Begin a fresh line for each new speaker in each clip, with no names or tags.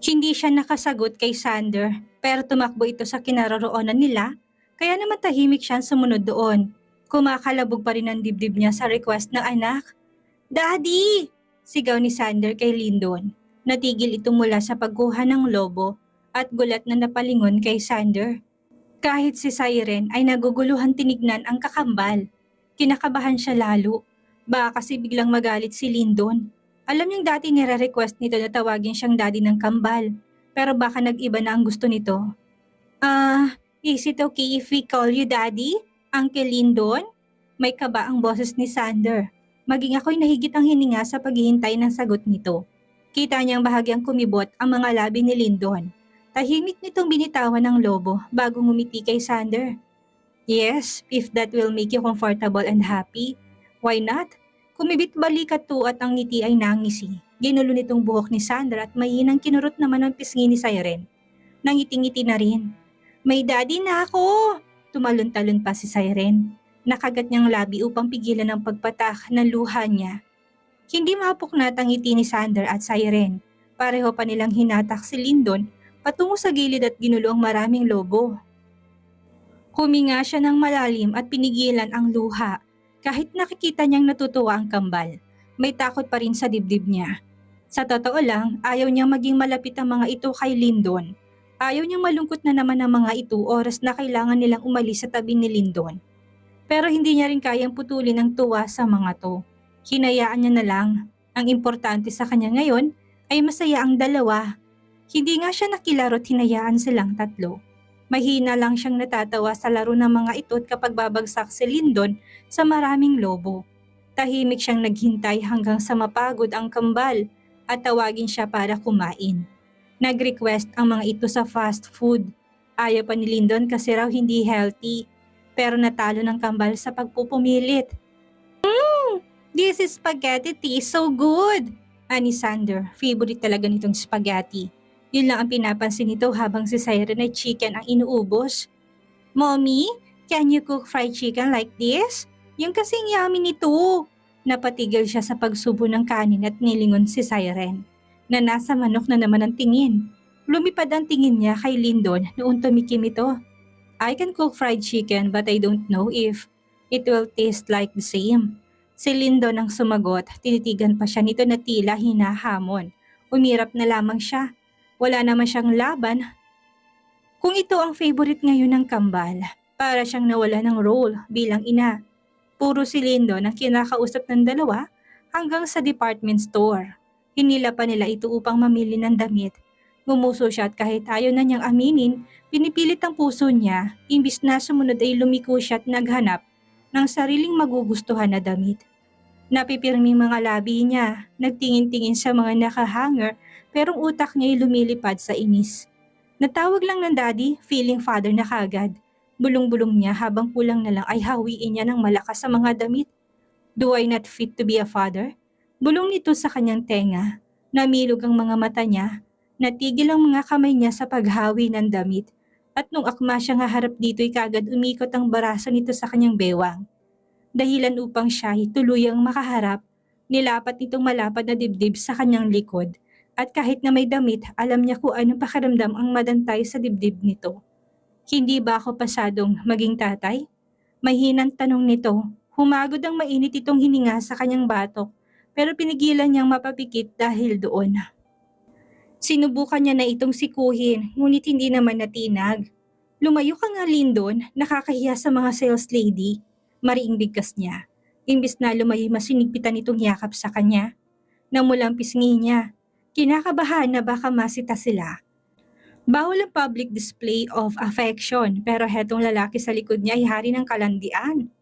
Hindi siya nakasagot kay Sander, pero tumakbo ito sa kinaroroonan nila, kaya naman tahimik siyang sumunod doon. Kumakalabog pa rin ang dibdib niya sa request ng anak. Daddy! Sigaw ni Sander kay Lyndon. Natigil ito mula sa pagkuha ng lobo at gulat na napalingon kay Sander. Kahit si Siren ay naguguluhan tinignan ang kakambal. Kinakabahan siya lalo. Baka kasi biglang magalit si Lyndon. Alam niyang dati nire-request nito na tawagin siyang daddy ng kambal. Pero baka nag-iba na ang gusto nito. Is it okay if we call you daddy? Uncle Lyndon? May kaba ang boses ni Sander. Maging ako'y nahigit ang hininga sa paghihintay ng sagot nito. Kita niyang bahagyang kumibot ang mga labi ni Lyndon. Tahimik nitong binitawan ng lobo bago ngumiti kay Sander. Yes, if that will make you comfortable and happy. Why not? Kumibit balikat to at ang ngiti ay nangisi. Ginulo nitong buhok ni Sander at mahinang kinurot naman ang pisngi ni Siren. Nangiti-ngiti na rin. May daddy na ako! Tumalon-talon pa si Siren. Nakagat niyang labi upang pigilan ang pagpatak ng luha niya. Hindi mapuknat ang ngiti ni Sander at Siren. Pareho pa nilang hinatak si Lyndon patungo sa gilid at ginulo ang maraming lobo. Huminga siya ng malalim at pinigilan ang luha. Kahit nakikita niyang natutuwa ang kambal, may takot pa rin sa dibdib niya. Sa totoo lang, ayaw niyang maging malapit ang mga ito kay Lyndon. Ayaw niyang malungkot na naman ang mga ito oras na kailangan nilang umalis sa tabi ni Lyndon. Pero hindi niya rin kayang putulin ang tuwa sa mga to. Hinayaan niya na lang. Ang importante sa kanya ngayon ay masaya ang dalawa. Hindi nga siya nakilaro't hinayaan silang tatlo. Mahina lang siyang natatawa sa laro ng mga ito at kapag babagsak si Lyndon sa maraming lobo. Tahimik siyang naghintay hanggang sa mapagod ang kambal at tawagin siya para kumain. Nag-request ang mga ito sa fast food. Ayaw pa ni Lyndon kasi raw hindi healthy. Pero natalo ng kambal sa pagpupumilit. This is spaghetti tea, so good! Ani Sander, favorite talaga nitong spaghetti. Yun lang ang pinapansin nito habang si Siren ay chicken ang inuubos. Mommy, can you cook fried chicken like this? Yung kasing yummy nito. Napatigil siya sa pagsubo ng kanin at nilingon si Siren, na nasa manok na naman ang tingin. Lumipad ang tingin niya kay Lyndon noon tumikim ito. I can cook fried chicken but I don't know if it will taste like the same. Si Lyndon ang sumagot, tinitigan pa siya nito na tila hinahamon. Umirap na lamang siya. Wala naman siyang laban. Kung ito ang favorite ngayon ng kambal, para siyang nawala ng role bilang ina. Puro si Lyndon ang kinakausap ng dalawa hanggang sa department store. Hinila pa nila ito upang mamili ng damit. Gumuso siya at kahit ayaw na niyang aminin, pinipilit ang puso niya, imbis na sumunod ay lumiko siya at naghanap ng sariling magugustuhan na damit. Napipirming mga labi niya, nagtingin-tingin sa mga nakahanger pero ang utak niya ay lumilipad sa inis. Natawag lang ng daddy, feeling father na kagad. Bulong-bulong niya habang kulang na lang ay hawiin niya ng malakas sa mga damit. Do I not fit to be a father? Bulong nito sa kanyang tenga. Namilog ang mga mata niya. Natigil ang mga kamay niya sa paghawi ng damit. At nung akma siyang haharap dito ay kagad umikot ang baraso nito sa kanyang bewang. Dahilan upang siya ay tuluyang makaharap, nilapat nitong malapad na dibdib sa kanyang likod. At kahit na may damit, alam niya kung anong pakiramdam ang madantay sa dibdib nito. Hindi ba ako pasadong maging tatay? Mahinang tanong nito. Humagod ang mainit itong hininga sa kanyang batok, pero pinigilan niyang mapapikit dahil doon. Sinubukan niya na itong sikuhin, ngunit hindi naman natinag. Lumayo ka nga, Lyndon, nakakahiya sa mga sales lady. Mariing bigkas niya. Imbis na lumayo masinigpitan itong yakap sa kanya. Namulang pisngi niya. Kinakabahan na baka masita sila. Bawal ang public display of affection pero hetong lalaki sa likod niya ay hari ng kalandian.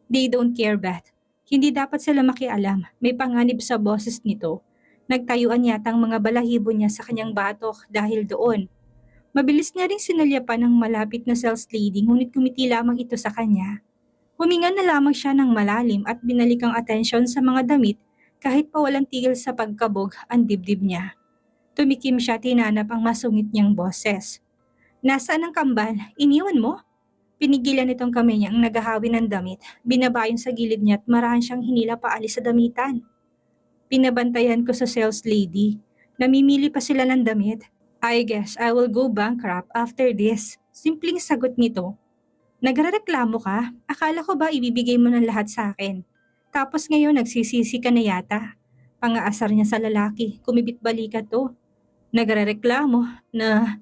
They don't care, Beth. Hindi dapat sila makialam. May panganib sa boses nito. Nagtayuan yata ang mga balahibo niya sa kanyang batok dahil doon. Mabilis niya ring sinalyapan ng malapit na sales lady ngunit kumiti lamang ito sa kanya. Huminga na lamang siya ng malalim at binalik ang atensyon sa mga damit kahit pa walang tigil sa pagkabog ang dibdib niya. Tumikim siya at hinanap ang masungit niyang boses. Nasaan ang kambal? Iniwan mo? Pinigilan nitong kamay niya ang naghahawi ng damit, binabayon sa gilid niya at marahan siyang hinila paalis sa damitan. Pinabantayan ko sa sales lady. Namimili pa sila ng damit. I guess I will go bankrupt after this. Simpleng sagot nito. Nagrereklamo ka? Akala ko ba ibibigay mo ng lahat sa akin? Tapos ngayon nagsisisi ka na yata. Pangaasar niya sa lalaki, kumibit balikat to. Nagrereklamo na,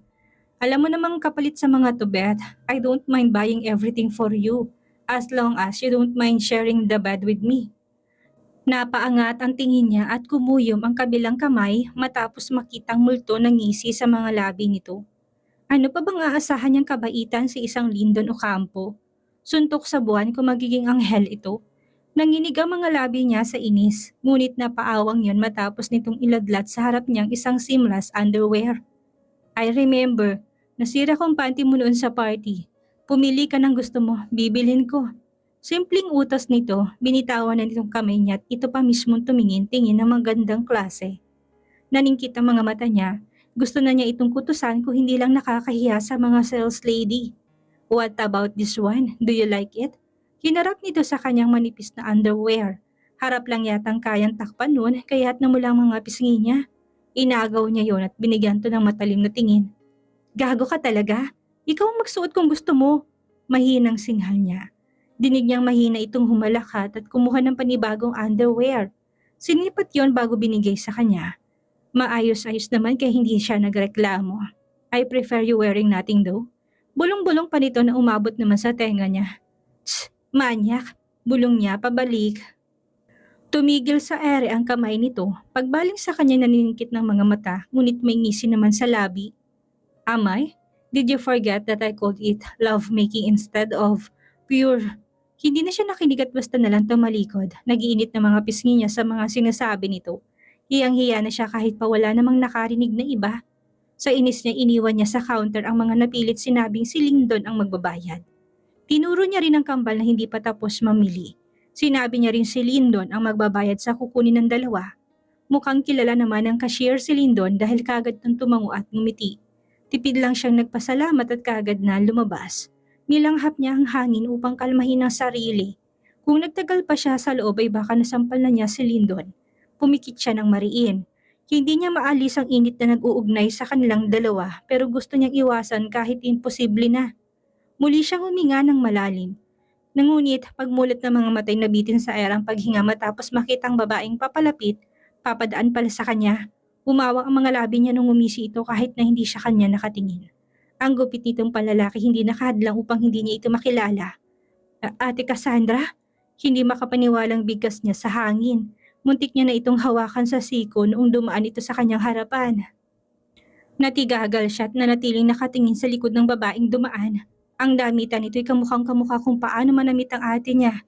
alam mo namang kapalit sa mga to bet, I don't mind buying everything for you as long as you don't mind sharing the bed with me. Napaangat ang tingin niya at kumuyom ang kabilang kamay matapos makitang multo ng ngisi sa mga labi nito. Ano pa bang aasahan niyang kabaitan sa isang Lyndon Ocampo? Suntok sa buwan kung magiging anghel ito. Nanginig ang mga labi niya sa inis, ngunit napaawang yon matapos nitong iladlat sa harap niyang isang seamless underwear. I remember, nasira kong panty mo noon sa party. Pumili ka ng gusto mo, bibilhin ko. Simpleng utos nito, binitawan na nitong kamay niya at ito pa mismong tumingin-tingin ng magandang klase. Naningkit ang mga mata niya. Gusto na niya itong kutusan kung hindi lang nakakahiya sa mga sales lady. What about this one? Do you like it? Hinarap nito sa kanyang manipis na underwear. Harap lang yatang kayang takpan nun kaya't namulang mga pisngi niya. Inagaw niya yon at binigyan to ng matalim na tingin. Gago ka talaga? Ikaw ang magsuot kung gusto mo. Mahinang singhal niya. Dinig niyang mahina itong humalakat at kumuha ng panibagong underwear. Sinipat yon bago binigay sa kanya. Maayos-ayos naman kaya hindi siya nagreklamo. I prefer you wearing nothing though. Bulong-bulong pa nito na umabot naman sa tenga niya. Tss, manyak, bulong niya pabalik. Tumigil sa ere ang kamay nito, pagbaling sa kanya naniningkit ng mga mata, ngunit may ngisi naman sa labi. Amay? Did you forget that I called it love-making instead of pure? Hindi na siya nakinig at basta nalang tumalikod, nag-iinit na mga pisngi niya sa mga sinasabi nito. Hiyang-hiya na siya kahit pa wala namang nakarinig na iba. Sa inis niya iniwan niya sa counter ang mga napilit sinabing si Lyndon ang magbabayad. Tinuro niya rin ang kambal na hindi pa tapos mamili. Sinabi niya rin si Lyndon ang magbabayad sa kukunin ng dalawa. Mukhang kilala naman ang cashier si Lyndon dahil kagad nang tumango at ngumiti. Tipid lang siyang nagpasalamat at kagad na lumabas. Nilanghap niya ang hangin upang kalmahin ang sarili. Kung nagtagal pa siya sa loob ay baka nasampal na niya si Lyndon. Pumikit siya ng mariin. Hindi niya maalis ang init na nag-uugnay sa kanilang dalawa pero gusto niyang iwasan kahit imposible na. Muli siyang huminga ng malalim. Nangunit pagmulat ng mga matay nabitin sa erang paghinga matapos makitang babaeng papalapit, papadaan pala sa kanya. Umawang ang mga labi niya nung umisi ito kahit na hindi siya kanya nakatingin. Ang gupit nitong palalaki hindi nakahadlang upang hindi niya ito makilala. Ate Cassandra? Hindi makapaniwalang bigkas niya sa hangin. Muntik niya na itong hawakan sa siko noong dumaan ito sa kanyang harapan. Natigagal siya at nanatiling nakatingin sa likod ng babaeng dumaan. Ang damitan nito'y kamukhang kamukha kung paano manamit ang ate niya.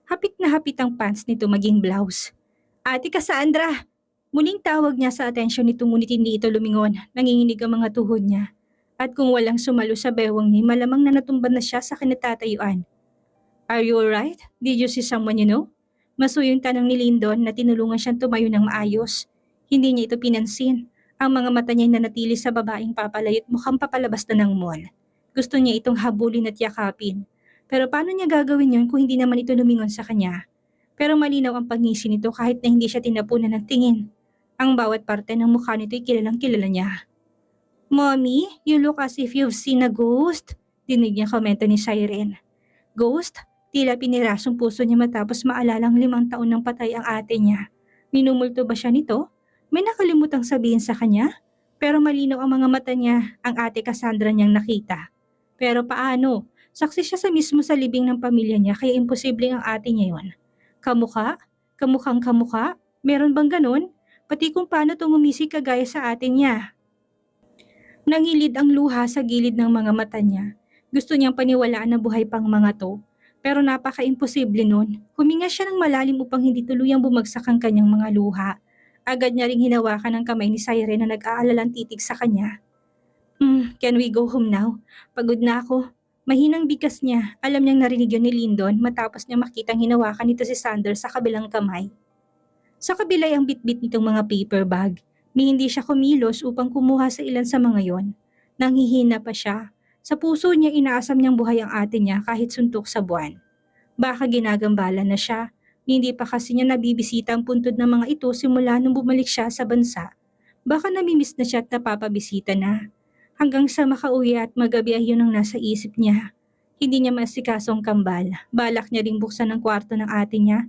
Hapit na hapit ang pants nito maging blouse. Ate Cassandra! Muling tawag niya sa atensyon nito ngunit hindi ito lumingon. Nanginginig ang mga tuhod niya. At kung walang sumalo sa bewang niya, malamang na natumba na siya sa kinatatayuan. Are you alright? Did you see someone you know? Masuyong tanong ni Lyndon na tinulungan siyang tumayo ng maayos. Hindi niya ito pinansin. Ang mga mata niya nanatili sa babaeng papalayot mukhang papalabas na ng mall. Gusto niya itong habulin at yakapin. Pero paano niya gagawin yon kung hindi naman ito lumingon sa kanya? Pero malinaw ang pangisi nito kahit na hindi siya tinapunan ng tingin. Ang bawat parte ng mukha nito'y kilalang kilala niya. Mommy, you look as if you've seen a ghost. Dinig niya komento ni Siren. Ghost? Tila pinirasong puso niya matapos maalalang 5 taon nang patay ang ate niya. Minumulto ba siya nito? May nakalimutang sabihin sa kanya? Pero malinaw ang mga mata niya, ang ate Cassandra niyang nakita. Pero paano? Saksi siya sa mismo sa libing ng pamilya niya kaya imposibleng ang ate niya yon. Kamukha? Kamukhang kamukha? Meron bang ganun? Pati kung paano tungumisi kagaya sa ate niya. Nangilid ang luha sa gilid ng mga mata niya. Gusto niyang paniwalaan na buhay pang mga to. Pero napaka-imposible nun. Huminga siya ng malalim upang hindi tuluyang bumagsak ang kanyang mga luha. Agad niya ring hinawakan ang kamay ni Siren na nag-aalalang titig sa kanya. Can we go home now? Pagod na ako. Mahinang bigkas niya. Alam niyang narinig yun ni Lyndon matapos niya makitang hinawakan nito si Sander sa kabilang kamay. Sa kabilay ang bitbit nitong mga paper bag. Ni hindi siya kumilos upang kumuha sa ilan sa mga yon. Nanghihina pa siya. Sa puso niya inaasam niyang buhay ang ate niya kahit suntok sa buwan. Baka ginagambala na siya. Hindi pa kasi niya nabibisita ang puntod ng mga ito simula nung bumalik siya sa bansa. Baka namimiss na siya at napapabisita na. Hanggang sa makauwi at magabi ay yun ang nasa isip niya. Hindi niya maasikaso ang kambal. Balak niya ring buksan ang kwarto ng ate niya.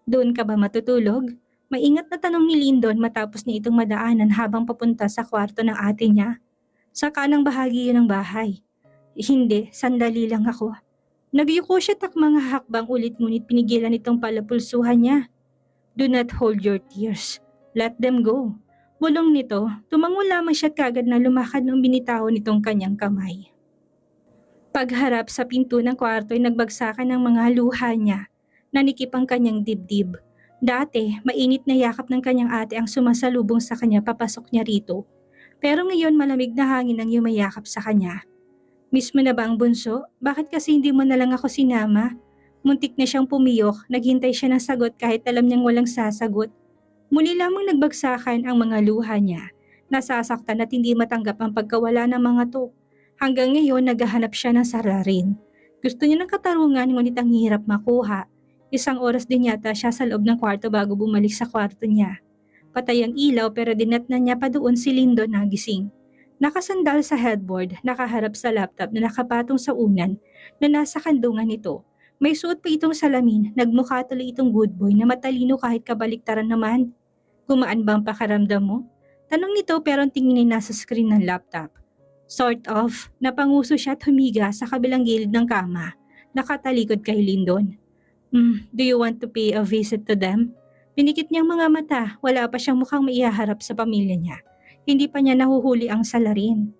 Doon ka ba matutulog? Maingat na tanong ni Lindon matapos niya itong madaanan habang papunta sa kwarto ng ate niya. Sa kanang bahagi yun ng bahay. Hindi, sandali lang ako. Nagyuko siya at mga hakbang ulit ngunit pinigilan itong palapulsuhan niya. Do not hold your tears. Let them go. Bulong nito, tumango lamang siya at kagad na lumakad nung binitawan nitong kanyang kamay. Pagharap sa pinto ng kwarto ay nagbagsakan ng mga luha niya. Nanikip ang kanyang dibdib. Dati, mainit na yakap ng kanyang ate ang sumasalubong sa kanya papasok niya rito. Pero ngayon malamig na hangin ang yumayakap sa kanya. Miss mo na ba ang bunso? Bakit kasi hindi mo na lang ako sinama? Muntik na siyang pumiyok, naghintay siya ng sagot kahit alam niyang walang sasagot. Muli lamang nagbagsakan ang mga luha niya. Nasasaktan at hindi matanggap ang pagkawala ng mga to. Hanggang ngayon naghahanap siya ng sararin. Gusto niya ng katarungan ngunit ang hirap makuha. Isang oras din yata siya sa loob ng kwarto bago bumalik sa kwarto niya. Patay ang ilaw pero dinatnan niya pa doon si Lindon na gising. Nakasandal sa headboard, nakaharap sa laptop na nakapatong sa unan na nasa kandungan nito. May suot pa itong salamin, nagmukha tuloy itong good boy na matalino kahit kabaliktaran naman. Gumaan ba ang pakaramdam mo? Tanong nito pero ang tingin ay nasa screen ng laptop. Sort of, napanguso siya at humiga sa kabilang gilid ng kama, nakatalikod kay Lindon. Do you want to pay a visit to them? Pinikit niyang mga mata, wala pa siyang mukhang maihaharap sa pamilya niya. Hindi pa niya nahuhuli ang salarin.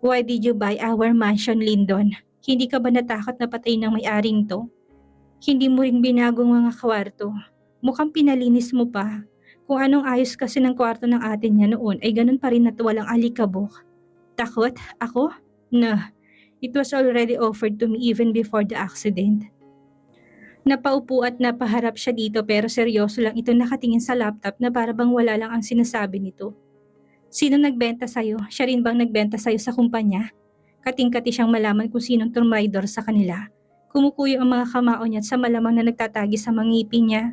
Why did you buy our mansion, Lindon? Hindi ka ba natakot na patay ng may-aring to? Hindi mo ring binagong mga kwarto. Mukhang pinalinis mo pa. Kung anong ayos kasi ng kwarto ng ate niya noon ay ganun pa rin at walang alikabok. Takot? Ako? No. It was already offered to me even before the accident. Napaupo at napaharap siya dito pero seryoso lang ito nakatingin sa laptop na para bang wala lang ang sinasabi nito. Sino nagbenta sa'yo? Siya rin bang nagbenta sa'yo sa kumpanya? Kating-kati siyang malaman kung sinong trumaydor sa kanila. Kumukuyo ang mga kamao niya at sa malamang na nagtatagi sa mga ngipin niya.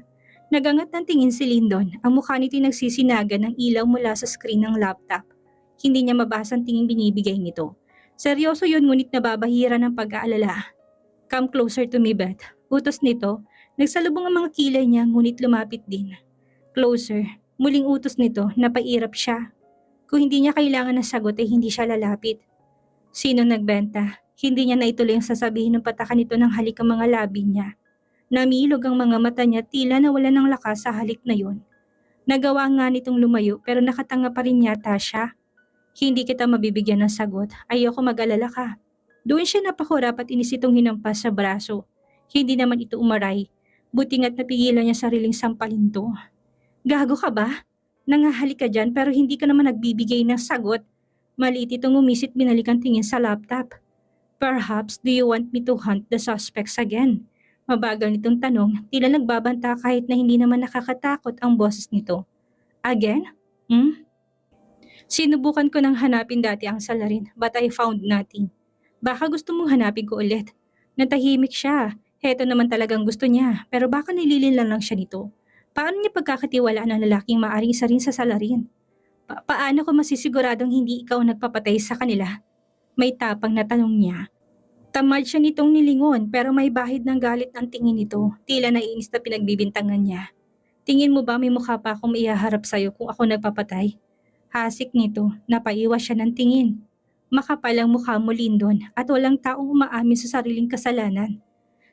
Nagangat ng tingin si Lindon, ang mukha nito'y nagsisinaga ng ilaw mula sa screen ng laptop. Hindi niya mabasa ang tingin binibigay nito. Seryoso yun ngunit nababahira ng pag-aalala. Come closer to me, Beth. Utos nito, nagsalubong ang mga kilay niya ngunit lumapit din. Closer, muling utos nito, napairap siya. Kung hindi niya kailangan ng sagot ay hindi siya lalapit. Sino nagbenta? Hindi niya naituloy ang sasabihin ng patakan nito ng halik ang mga labi niya. Namilog ang mga mata niya tila nawala ng lakas sa halik na yon. Nagawa nga nitong lumayo pero nakatanga pa rin yata siya. Hindi kita mabibigyan ng sagot, ayoko mag-alala ka. Doon siya napakurap at inis itong hinampas sa braso. Hindi naman ito umaray. Buti nga't napigilan niya sariling sampalin to. Gago ka ba? Nangahalik ka dyan pero hindi ka naman nagbibigay ng sagot. Maliit itong umisit binalik ang tingin sa laptop. Perhaps do you want me to hunt the suspects again? Mabagal nitong tanong, tila nagbabanta kahit na hindi naman nakakatakot ang boses nito. Again? Sinubukan ko nang hanapin dati ang salarin but I found nothing. Baka gusto mong hanapin ko ulit. Natahimik siya. Heto naman talagang gusto niya pero baka nililinlan lang siya nito. Paano niya pagkakatiwalaan ng lalaking maaring isa rin sa salarin? Paano ko masisiguradong hindi ikaw nagpapatay sa kanila? May tapang na tanong niya. Tamad siya nitong nilingon pero may bahid ng galit ang tingin nito. Tila naiinis na pinagbibintangan niya. Tingin mo ba may mukha pa akong maihaharap sa'yo kung ako nagpapatay? Hasik nito, napaiwas siya ng tingin. Makapal ang mukha mo, Lindon, at walang taong umaamin sa sariling kasalanan.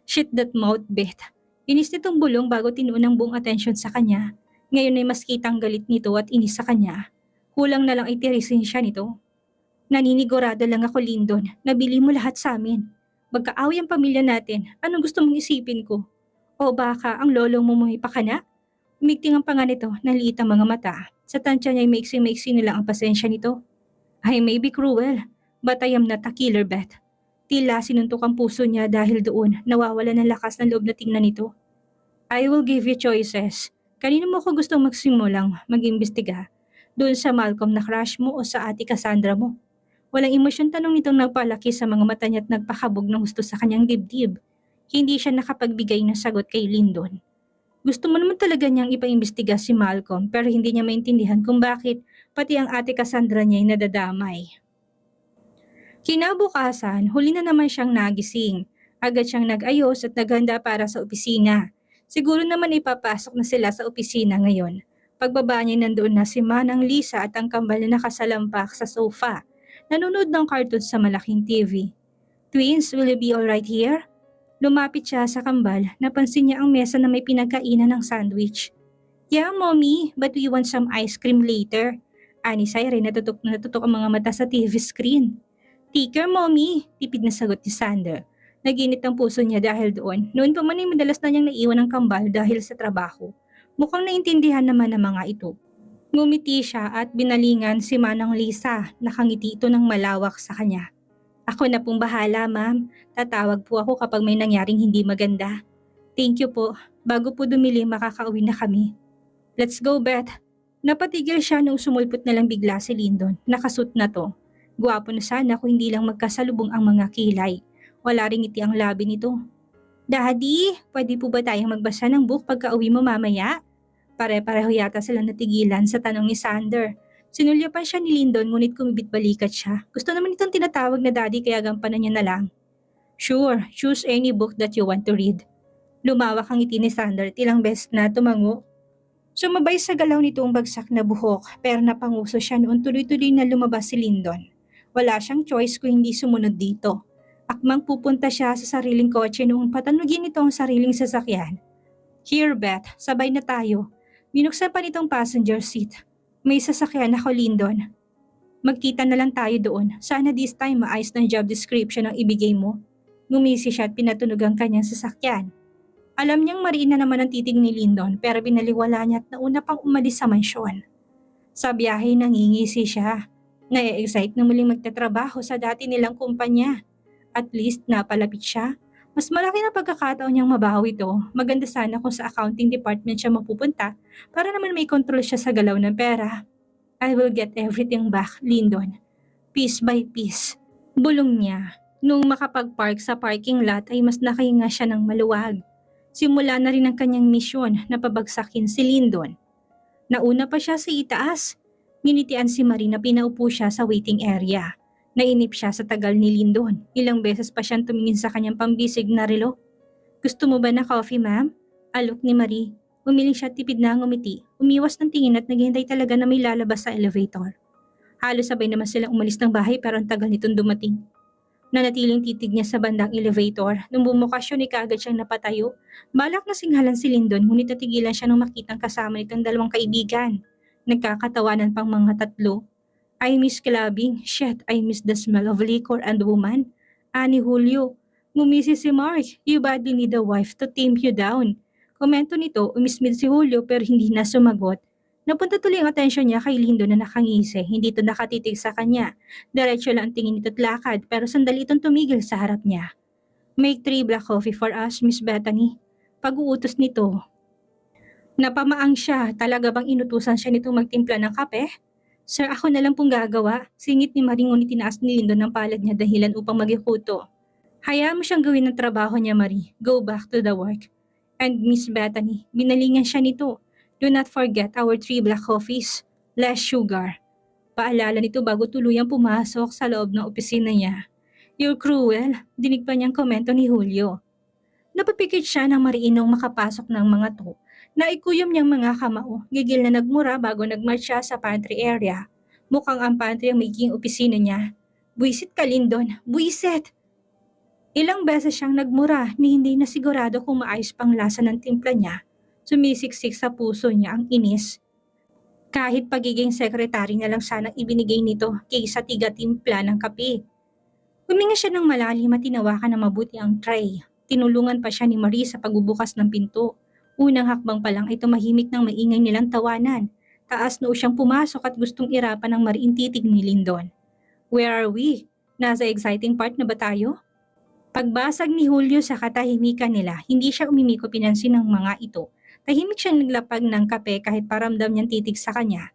Shit that mouth, Beth. Inis nitong bulong bago tinuon buong atensyon sa kanya. Ngayon ay mas kitang galit nito at inis sa kanya. Kulang na lang ay tirisin siya nito. Naninigurado lang ako, Lindon. Nabili mo lahat sa amin. Magkaaway ang pamilya natin. Anong gusto mong isipin ko? O baka ang lolong mo pakana? Umigting ang panga nito, naliit ang mga mata. Sa tansya niya ay maiksi-maiksi nila ang pasensya nito. I may be cruel, but I am not a killer, Beth. Tila sinuntok ang puso niya dahil doon nawawala ng lakas ng loob na tingnan nito. I will give you choices. Kanino mo ko gustong magsimulang mag-imbestiga? Doon sa Malcolm na crush mo o sa ate Cassandra mo? Walang emosyon tanong nitong nagpalaki sa mga mata niya at nagpakabog ng gusto sa kanyang dibdib. Hindi siya nakapagbigay ng sagot kay Lindon. Gusto mo naman talaga niyang ipaimbestiga si Malcolm pero hindi niya maintindihan kung bakit pati ang ate Cassandra niya ay nadadamay. Kinabukasan, huli na naman siyang nagising. Agad siyang nag-ayos at naghanda para sa opisina. Siguro naman ipapasok na sila sa opisina ngayon. Pagbaba niya nandoon na si Manang Lisa at ang kambal na nakasalampak sa sofa. Nanonood ng cartoon sa malaking TV. Twins, will you be alright here? Lumapit siya sa kambal, napansin niya ang mesa na may pinagkainan ng sandwich. Yeah, mommy, but we want some ice cream later. Ani Siren, natutok na natutok ang mga mata sa TV screen. Tiker, mommy, tipid na sagot ni Sander. Naginit ang puso niya dahil doon. Noon pa man ay madalas na niyang naiwan ng kambal dahil sa trabaho. Mukhang naintindihan naman ng mga ito. Ngumiti siya at binalingan si Manang Lisa. Nakangiti ito ng malawak sa kanya. Ako na pong bahala, ma'am. Tatawag po ako kapag may nangyaring hindi maganda. Thank you po. Bago po dumilim, makakauwi na kami. Let's go, Beth. Napatigil siya nung sumulpot na lang bigla si Lyndon. Nakasuot na to. Guwapo na sana kung hindi lang magkasalubong ang mga kilay. Wala ring ngiti ang labi nito. Daddy, pwede po ba tayong magbasa ng book pagka-uwi mo mamaya? Pare-pareho yata silang natigilan sa tanong ni Sander. Sinulyapan siya ni Lyndon ngunit kumibit balikat siya. Gusto naman itong tinatawag na daddy kaya gampanan niya na lang. Sure, choose any book that you want to read. Lumawak ang ngiti ni Sander at ilang beses na tumango. Sumabay sa galaw nitong bagsak na buhok pero napanguso siya noon tuloy-tuloy na lumabas si Lyndon. Wala siyang choice kung hindi sumunod dito. Akmang pupunta siya sa sariling kotse noong patanugin nito ang sariling sasakyan. Here, Beth, sabay na tayo. Binuksan pa nitong passenger seat. May sasakyan ako, Lyndon. Magkita na lang tayo doon. Sana this time maayos ng job description ang ibigay mo. Ngumisi siya at pinatunog ang kanyang sasakyan. Alam niyang mariin na naman ang titig ni Lyndon pero binaliwala niya at nauna pang umalis sa mansyon. Sa biyahe nangingisi siya. Na-excite na muling magtatrabaho sa dati nilang kumpanya. At least napalapit siya. Mas malaki na pagkakataon niyang mabawi ito. Maganda sana kung sa accounting department siya mapupunta para naman may control siya sa galaw ng pera. I will get everything back, Lyndon. Piece by piece. Bulong niya. Nung makapag-park sa parking lot ay mas nakahinga siya ng maluwag. Simula na rin ang kanyang misyon na pabagsakin si Lyndon. Nauna pa siya sa itaas. Nginitian si Marie na pinaupo siya sa waiting area. Nainip siya sa tagal ni Lyndon. Ilang beses pa siyang tumingin sa kanyang pambisig na relo. Gusto mo ba na coffee, ma'am? Alok ni Marie. Umiling siya at tipid na ngumiti. Umiwas ng tingin at naghihintay talaga na may lalabas sa elevator. Halos sabay naman silang umalis ng bahay pero ang tagal nitong dumating. Nanatiling titig niya sa bandang elevator. Nung bumukas yun, kaagad siyang napatayo. Balak na singhalan si Lyndon ngunit natigilan siya nung makitang kasama nitong dalawang kaibigan. Nagkakatawanan pang mga tatlo. I miss clubbing. Shit, I miss the smell of liquor and woman. Ani Julio. Ngumisi si Mark. You badly need a wife to tame you down. Komento nito, umismid si Julio pero hindi na sumagot. Napunta tuloy ang atensyon niya kay Lyndon na nakangisi. Hindi ito nakatitig sa kanya. Diretso lang ang tingin nito at lakad pero sandali itong tumigil sa harap niya. Make 3 black coffee for us, Miss Bethany. Pag-uutos nito. Napamaang siya. Talaga bang inutusan siya nitong magtimpla ng kape? Sir, ako na lang pong gagawa. Singit ni Marie ngunit tinaas ni Lyndon ng palad niya dahilan upang magikuto. Hayaan mo siyang gawin ang trabaho niya, Marie. Go back to the work. And Miss Bethany, binalingan siya nito. Do not forget our 3 black coffees. Less sugar. Paalala nito bago tuluyang pumasok sa loob ng opisina niya. You're cruel. Dinig pa niyang komento ni Julio. Napapikit siya ng mariinong makapasok ng mga to. Naikuyom niyang mga kamao, gigil na nagmura bago nagmarch siya sa pantry area. Mukhang ang pantry ang magiging opisina niya. Buisit ka, Lyndon. Buisit! Ilang beses siyang nagmura ni hindi na sigurado kung maayos pang lasa ng timpla niya. Sumisiksik sa puso niya ang inis. Kahit pagiging sekretary na lang sanang ibinigay nito kaysa tiga-timpla ng kape. Huminga siya ng malalim at tinawakan na mabuti ang tray. Tinulungan pa siya ni Marie sa pagbubukas ng pinto. Unang hakbang pa lang ay tumahimik ng maingay nilang tawanan. Taas noo siyang pumasok at gustong irapan ng mariing titig ni Lyndon. Where are we? Nasa exciting part na ba tayo? Pagbasag ni Julio sa katahimikan nila, hindi siya umimiko pinansin ng mga ito. Tahimik siyang naglapag ng kape kahit paramdam niyang titig sa kanya.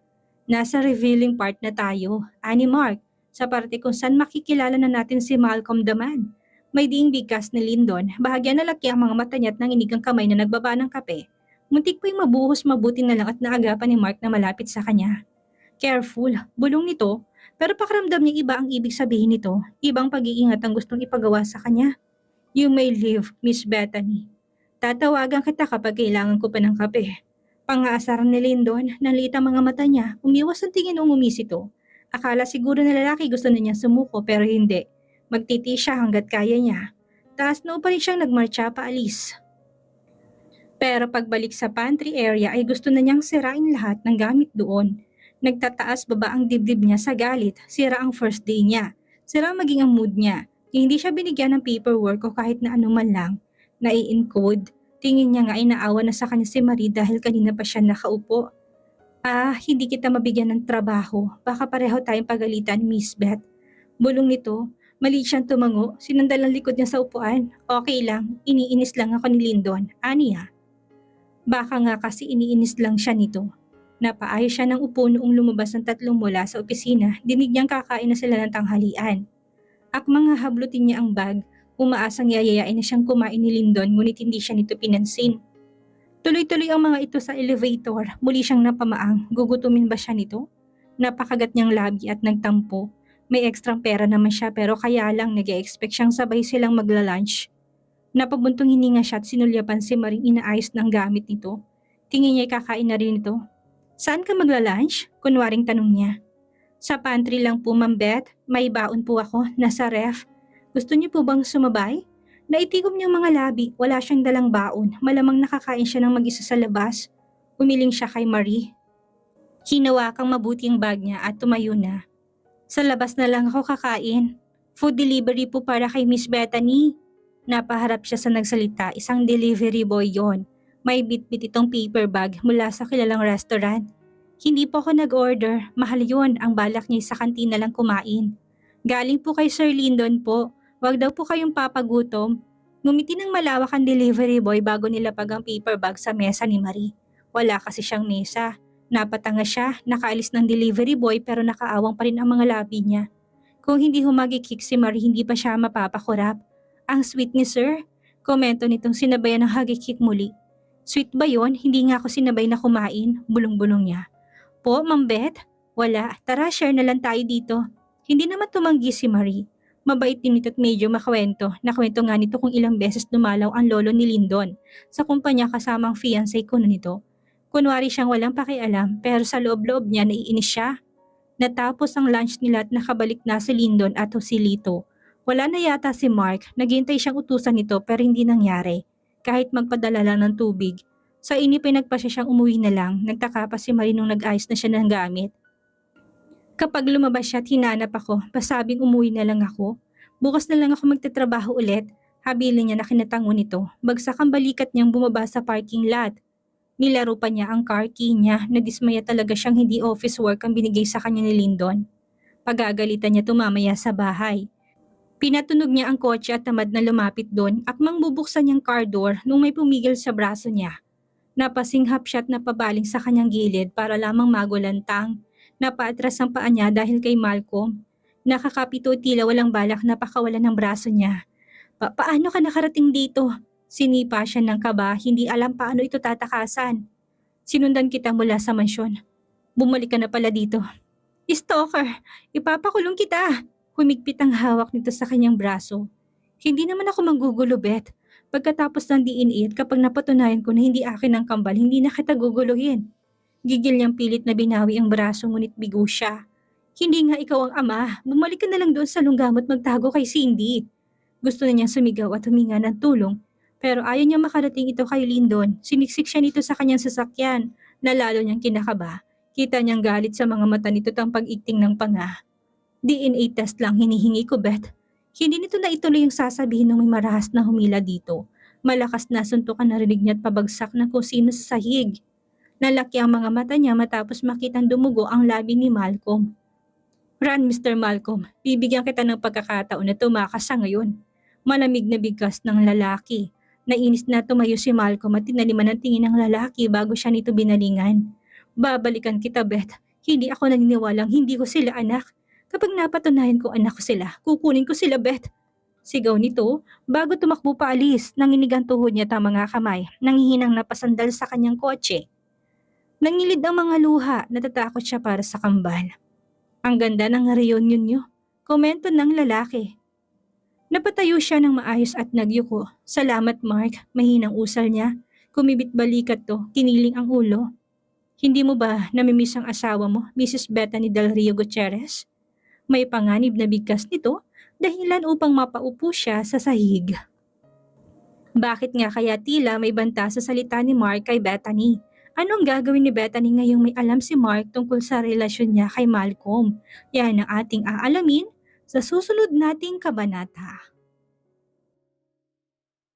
Nasa revealing part na tayo, ani Mark, sa parte kung saan makikilala na natin si Malcolm the Man. May diing bigkas ni Lyndon, bahagya na laki ang mga mata niya at nanginig ang kamay na nagbaba ng kape. Muntik po yung mabuhos mabuti na lang at naagapan ni Mark na malapit sa kanya. Careful, bulong nito, pero pakiramdam niya iba ang ibig sabihin nito, ibang pag-iingat ang gustong ipagawa sa kanya. You may leave, Miss Bethany. Tatawagan kita kapag kailangan ko pa ng kape. Pang-aasaran ni Lyndon, nalit ang mga mata niya, umiwas ang tingin nung umisito. Akala siguro na lalaki gusto na niyang sumuko pero hindi. Magtiti siya hanggat kaya niya. Taas noo pa rin siyang nagmarcha paalis. Pero pagbalik sa pantry area ay gusto na niyang sirain lahat ng gamit doon. Nagtataas baba ang dibdib niya sa galit, sira ang first day niya. Sira maging ang mood niya. Hindi siya binigyan ng paperwork o kahit na anuman lang. Nai-encode. Tingin niya nga ay naawa na sa kanya si Marie dahil kanina pa siya nakaupo. Hindi kita mabigyan ng trabaho. Baka pareho tayong pagalitan, Miss Beth. Bulong nito, mali siyang tumango, sinandal ang likod niya sa upuan. Okay lang, iniinis lang ako ni Lyndon. Aniya? Baka nga kasi iniinis lang siya nito. Napaayos siya ng upo noong lumabas ng tatlong mula sa opisina, dinig niyang kakain na sila ng tanghalian. Akmang hahablutin niya ang bag, umaasang yayayain na siyang kumain ni Lyndon ngunit hindi siya nito pinansin. Tuloy-tuloy ang mga ito sa elevator, muli siyang napamaang, gugutumin ba siya nito? Napakagat niyang labi at nagtampo. May ekstrang pera naman siya pero kaya lang nag-e-expect siyang sabay silang magla-lunch. Napabuntong hininga siya at sinulyapan si Maring inaayos ng gamit nito. Tingin niya kakain na rin ito. Saan ka magla-lunch? Kunwaring tanong niya. Sa pantry lang po, Ma'am Beth. May baon po ako, nasa ref. Gusto niyo po bang sumabay? Naitikom niyang mga labi, wala siyang dalang baon. Malamang nakakain siya ng mag-isa sa labas. Umiling siya kay Marie. Hinawakang mabuti ang bag niya at tumayo na. Sa labas na lang ako kakain. Food delivery po para kay Miss Bethany. Napaharap siya sa nagsalita, isang delivery boy yon. May bit-bit itong paper bag mula sa kilalang restaurant. Hindi po ako nag-order, mahal yon, ang balak niya sa kantina lang kumain. Galing po kay Sir Lyndon po, wag daw po kayong papagutom. Ngumiti ng malawak ang delivery boy bago nilapag ang paper bag sa mesa ni Marie. Wala kasi siyang mesa. Napatanga siya, nakaalis ng delivery boy pero nakaawang pa rin ang mga labi niya. Kung hindi humagikik si Marie, hindi pa siya mapapakurap. Ang sweet ni Sir, komento nitong sinabayan ng hagikik muli. Sweet ba yon? Hindi nga ako sinabay na kumain, bulong-bulong niya. Po, Ma'am Beth? Wala, tara share na lang tayo dito. Hindi naman tumanggi si Marie. Mabait din ito at medyo makwento. Nakwento nga nito kung ilang beses dumalaw ang lolo ni Lyndon sa kumpanya kasamang fiancé ko nito. Kunwari siyang walang pakialam pero sa loob-loob niya naiinis siya. Natapos ang lunch nila at nakabalik na si Lyndon at si Lito. Wala na yata si Mark, naghintay siyang utusan nito pero hindi nangyari. Kahit magpadala lang ng tubig. Sa inip ay nagpasya siyang umuwi na lang, nagtaka pa si Marie nung nag-ayos na siya ng gamit. Kapag lumabas siya at hinanap ako, pasabing umuwi na lang ako. Bukas na lang ako magtatrabaho ulit, habilin niya na kinatango nito. Bagsak ang balikat niyang bumaba sa parking lot. Nilaro pa niya ang car key niya, nadismaya talaga siyang hindi office work ang binigay sa kanya ni Lyndon. Pagagalitan niya tumamaya sa bahay. Pinatunog niya ang kotse at tamad na lumapit doon, akmang bubuksan niyang car door nung may pumigil sa braso niya. Napasinghap siya at napabaling sa kanyang gilid para lamang magulantang. Napaatras ang paa niya dahil kay Malcolm. Nakakapito tila walang balak na pakawalan ng braso niya. Paano ka nakarating dito? Sinipa siya ng kaba, hindi alam paano ito tatakasan. Sinundan kita mula sa mansyon. Bumalik ka na pala dito. Stalker, ipapakulong kita. Humigpit ang hawak nito sa kanyang braso. Hindi naman ako manggugulo, Beth. Pagkatapos ng DNA at kapag napatunayan ko na hindi akin ang kambal, hindi na kita guguluhin. Gigil niyang pilit na binawi ang braso ngunit bigo siya. Hindi nga ikaw ang ama, bumalik ka na lang doon sa lungga at magtago kay Cindy. Gusto na niyang sumigaw at huminga ng tulong, pero ayaw niya makarating ito kay Lyndon. Siniksik siya nito sa kanyang sasakyan, na lalo niyang kinakaba. Kita niyang galit sa mga mata nito ang pag-ikting ng panga. DNA test lang hinihingi ko, Beth. Hindi nito na ituloy yung sasabihin ng may marahas na humila dito. Malakas na suntukan na rinig niya at pabagsak ng kusino sa sahig. Nalaki ang mga mata niya matapos makitang dumugo ang labi ni Malcolm. Run, Mr. Malcolm. Bibigyan kita ng pagkakataon na tumakas sa ngayon. Malamig na bigkas ng lalaki. Nainis na tumayo si Malcolm at tinaliman ng tingin ng lalaki bago siya nito binalingan. Babalikan kita, Beth. Hindi ako naniniwalang hindi ko sila anak. Kapag napatunayan ko anak ko sila, kukunin ko sila, Beth. Sigaw nito, bago tumakbo paalis, nanginig ang tuhod niya at ang mga kamay, nanghihinang napasandal sa kanyang kotse. Nangilid ang mga luha, natatakot siya para sa kambal. Ang ganda ng reunion niyo, komento ng lalaki. Napatayo siya ng maayos at nagyuko. Salamat Mark, mahinang usal niya. Kumibit balikat to, kiniling ang ulo. Hindi mo ba namimiss ang asawa mo, Mrs. Bethany Del Rio Gutierrez? May panganib na bigkas nito, dahilan upang mapaupo siya sa sahig. Bakit nga kaya tila may banta sa salita ni Mark kay Bethany? Anong gagawin ni Bethany ngayong may alam si Mark tungkol sa relasyon niya kay Malcolm? Yan ang ating aalamin sa susunod nating kabanata.